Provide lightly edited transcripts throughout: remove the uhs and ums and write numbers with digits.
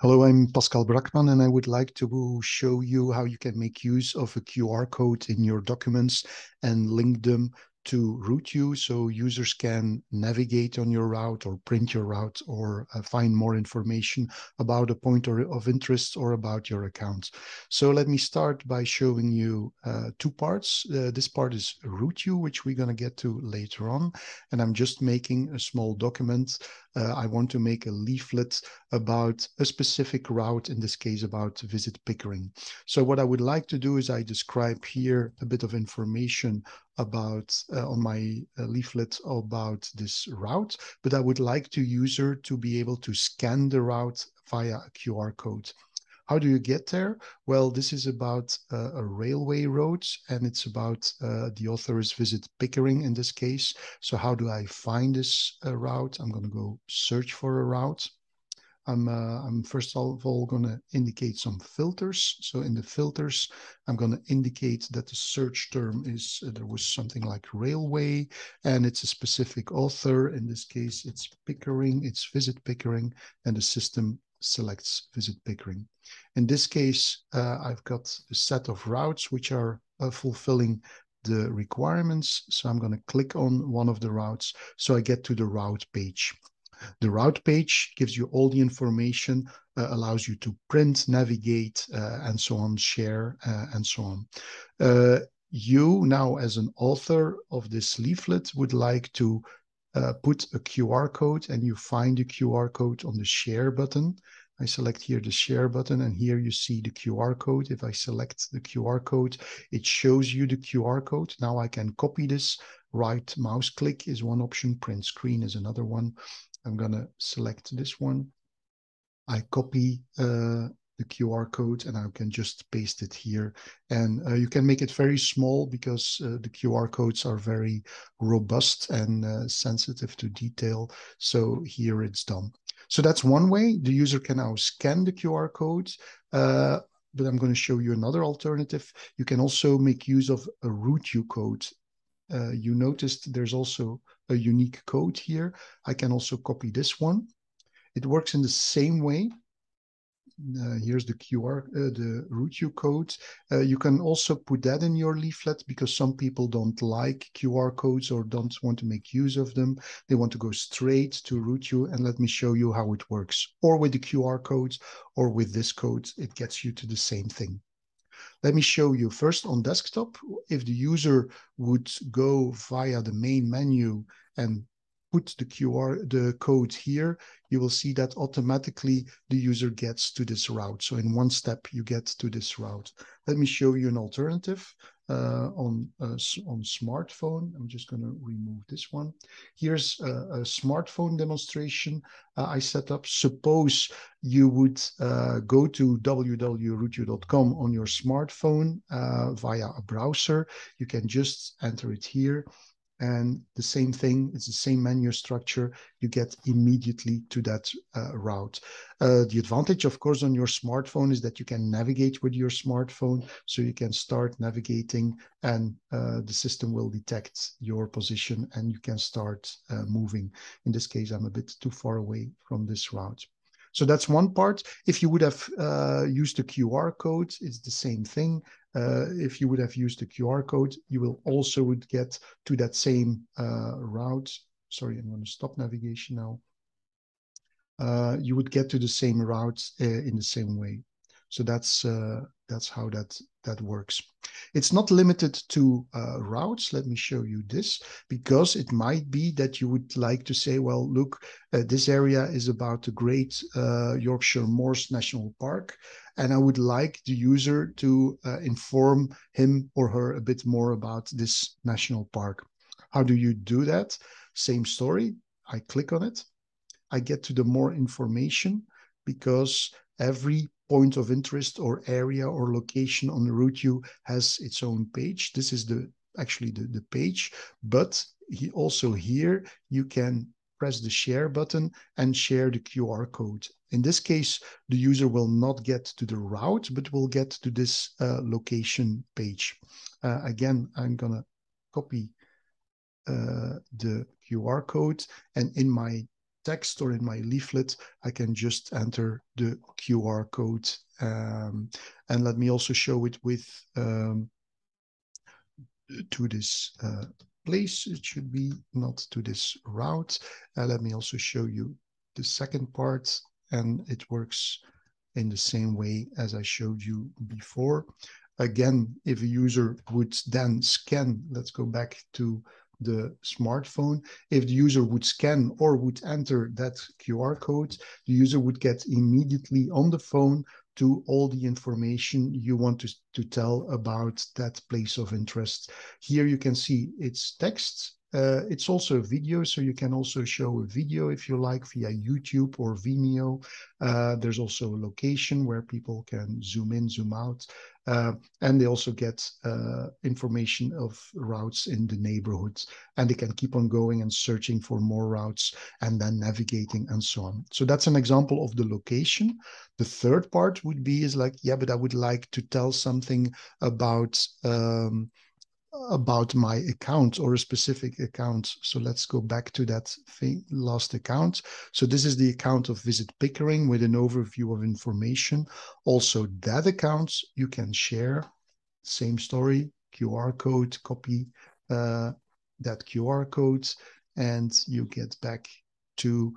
Hello, I'm Pascal Brackman, and I would like to show you how you can make use of a QR code in your documents and link them to RouteYou so users can navigate on your route or print your route or find more information about a point of interest or about your account. So let me start by showing you two parts. This part is RouteYou, which we're going to get to later on, and I'm just making a small document. I want to make a leaflet about a specific route, in this case about Visit Pickering. So what I would like to do is I describe here a bit of information about on my leaflet about this route, but I would like the user to be able to scan the route via a QR code. How do you get there? Well, this is about a railway road, and it's about the author is Visit Pickering in this case. So how do I find this route? I'm going to go search for a route. I'm first of all going to indicate some filters. So in the filters, I'm going to indicate that the search term is, there was something like railway, and it's a specific author. In this case, it's Pickering, it's Visit Pickering, and the system selects Visit Pickering. In this case, I've got a set of routes which are fulfilling the requirements. So I'm going to click on one of the routes so I get to the route page. The route page gives you all the information, allows you to print, navigate, and so on, share, and so on. You now, as an author of this leaflet, would like to put a QR code, and you find the QR code on the share button. I select here the share button, and here you see the QR code. If I select the QR code, it shows you the QR code. Now I can copy this. Right mouse click is one option, print screen is another one. I'm going to select this one. I copy the QR code and I can just paste it here. And you can make it very small because the QR codes are very robust and sensitive to detail. So here it's done. So that's one way. The user can now scan the QR code. But I'm going to show you another alternative. You can also make use of a RouteYou code. You noticed there's also a unique code here. I can also copy this one. It works in the same way. Here's the the RouteYou code. You can also put that in your leaflet because some people don't like QR codes or don't want to make use of them. They want to go straight to RouteYou, and let me show you how it works. Or with the QR codes or with this code, it gets you to the same thing. Let me show you first on desktop. If the user would go via the main menu and put the code here, you will see that automatically the user gets to this route. So in one step, you get to this route. Let me show you an alternative on smartphone. I'm just going to remove this one. Here's a smartphone demonstration I set up. Suppose you would go to www.routeyou.com on your smartphone via a browser. You can just enter it here. And the same thing, it's the same menu structure, you get immediately to that route. The advantage, of course, on your smartphone is that you can navigate with your smartphone, so you can start navigating and the system will detect your position and you can start moving. In this case, I'm a bit too far away from this route. So that's one part. If you would have used the QR code, it's the same thing. If you would have used the QR code, you will also would get to that same route. Sorry, I'm going to stop navigation now. You would get to the same route in the same way. So that's how that works. It's not limited to routes. Let me show you this, because it might be that you would like to say, well, look, this area is about the Great Yorkshire Moors National Park, and I would like the user to inform him or her a bit more about this national park. How do you do that? Same story. I click on it. I get to the more information because every point of interest or area or location on the RouteYou has its own page. This is actually the page, but also here you can press the share button and share the QR code. In this case, the user will not get to the route, but will get to this location page. Again, I'm going to copy the QR code, and in my text or in my leaflet, I can just enter the QR code. And let me also show it with to this place. It should be not to this route. Let me also show you the second part, and it works in the same way as I showed you before. Again, if a user would then scan, let's go back to the smartphone. If the user would scan or would enter that QR code, the user would get immediately on the phone to all the information you want to tell about that place of interest. Here you can see it's text. It's also a video, so you can also show a video if you like via YouTube or Vimeo. There's also a location where people can zoom in, zoom out. And they also get information of routes in the neighborhood, and they can keep on going and searching for more routes and then navigating and so on. So that's an example of the location. The third part would be is like, yeah, but I would like to tell something about my account or a specific account. So let's go back to that last account. So this is the account of Visit Pickering with an overview of information. Also that account you can share, same story, QR code, copy that QR code, and you get back to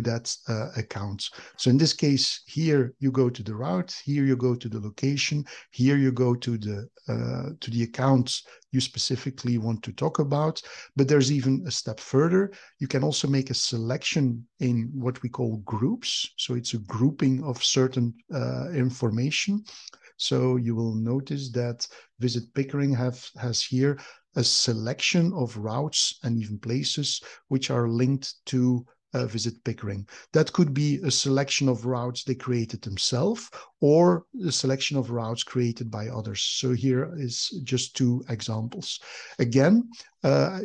that account. So in this case, here you go to the route, here you go to the location, here you go to the accounts you specifically want to talk about. But there's even a step further. You can also make a selection in what we call groups. So it's a grouping of certain information. So you will notice that Visit Pickering has here a selection of routes and even places which are linked to Visit Pickering. That could be a selection of routes they created themselves or a selection of routes created by others. So here is just two examples. Again,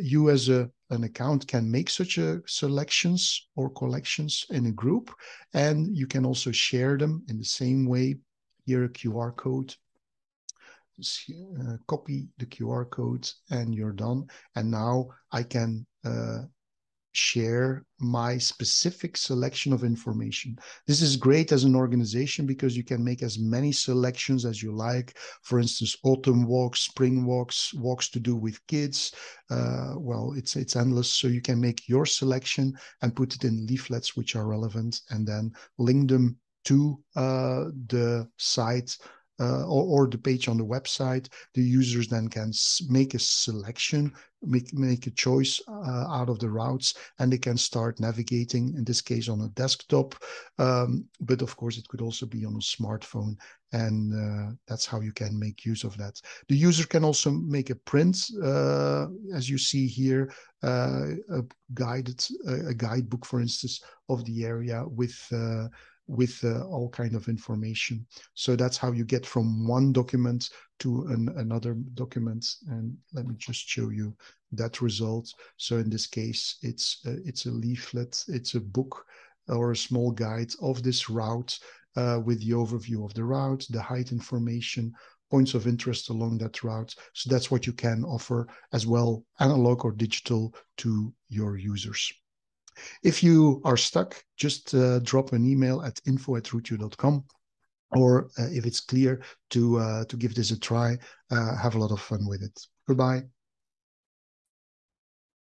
you as an account can make such selections or collections in a group, and you can also share them in the same way. Here a QR code. Copy the QR code and you're done. And now I can share my specific selection of information. This is great as an organization because you can make as many selections as you like. For instance, autumn walks, spring walks, walks to do with kids. Well, it's endless. So you can make your selection and put it in leaflets which are relevant, and then link them to the site or the page on the website. The users then can make a selection, make a choice out of the routes, and they can start navigating, in this case on a desktop, but of course it could also be on a smartphone, and that's how you can make use of that. The user can also make a print, as you see here, a guidebook, for instance, of the area with all kind of information. So that's how you get from one document to another document. And let me just show you that result. So in this case, it's a leaflet, it's a book or a small guide of this route with the overview of the route, the height information, points of interest along that route. So that's what you can offer as well, analog or digital, to your users. If you are stuck, just drop an email at info@routeyou.com, or if it's clear, to give this a try. Have a lot of fun with it. Goodbye.